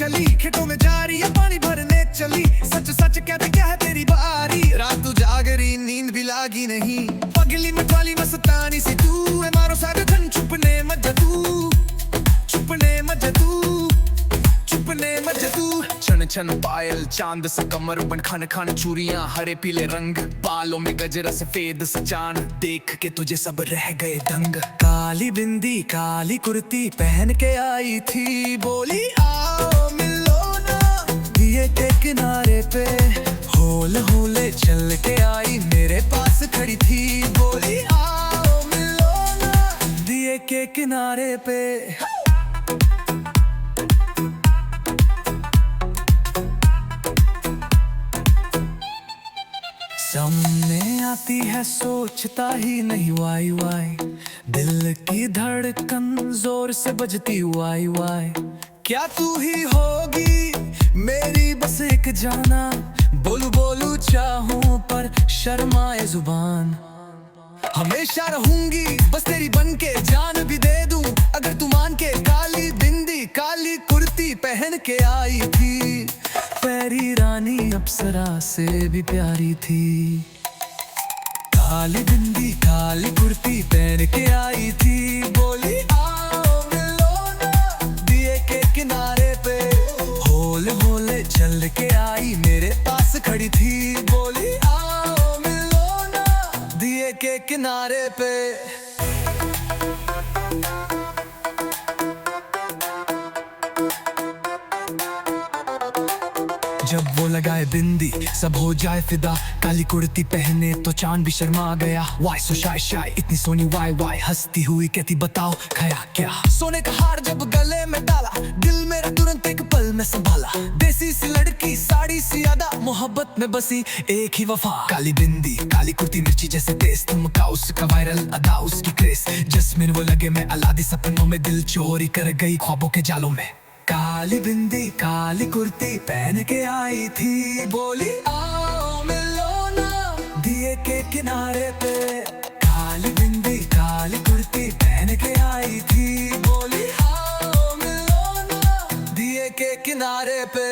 चली, खेतों में जा रही है पानी भरने चली। सच सच कहते क्या है तेरी बारी, रात तू जाग रही नींद भी लागी नहीं। पगली मटवाली मस्तानी सी तू है, मारो सारे धन चुपने मत जा तू, चुपने मत जा तू, चुपने मत जा तू। छन छन पायल चांद सा कमर, बन खान खान चूड़ियां हरे पीले रंग, बालों में गजरा सफेद सा चांद, देख के तुझे सब रह गए दंग। काली बिंदी काली कुर्ती पहन के आई थी, बोली आओ मिलो ना दिए के किनारे पे। होल होले चल के आई मेरे पास खड़ी थी, बोली आओ मिलो ना दिए के किनारे पे। सामने आती है सोचता ही नहीं वाई वाई, दिल की धड़कन जोर से बजती वाई वाई। क्या तू ही होगी मेरी बस एक जाना, बोलू बोलू चाहूं पर शर्माए जुबान। हमेशा रहूंगी बस तेरी बन के, जान भी दे दूं अगर तू मान के। काली बिंदी काली कुर्ती पहन के आई थी, पैरी रानी अप्सरा से भी प्यारी थी। काली बिंदी काली कुर्ती पहन के आई थी, बोली आओ मिलो ना दिए के किनारे पे। होल होले चल के आई मेरे पास खड़ी थी, बोली आओ मिलो ना दिए के किनारे पे। जब वो लगाए बिंदी सब हो जाए फिदा, काली कुर्ती पहने तो चांद भी शर्मा गया। वाई सो शाय शाय इतनी सोनी वाई वाई, हंसती हुई कहती बताओ खाया क्या। सोने का हार जब गले में डाला, दिल मेरा तुरंत एक पल में संभाला। देसी सी लड़की साड़ी सी अदा, मोहब्बत में बसी एक ही वफा। काली बिंदी काली कुर्ती मिर्ची जैसे तेज, तुमका उसका वायरल अदा उसकी क्रेज। जस्मिन वो लगे मैं अलादी, सपनों में दिल चोरी कर गई ख्वाबों के जालों में। काली बिंदी काली कुर्ती पहन के आई थी, बोली आओ मिलो ना दिए के किनारे पे। काली बिंदी काली कुर्ती पहन के आई थी, बोली आओ मिलो ना दिए के किनारे पे।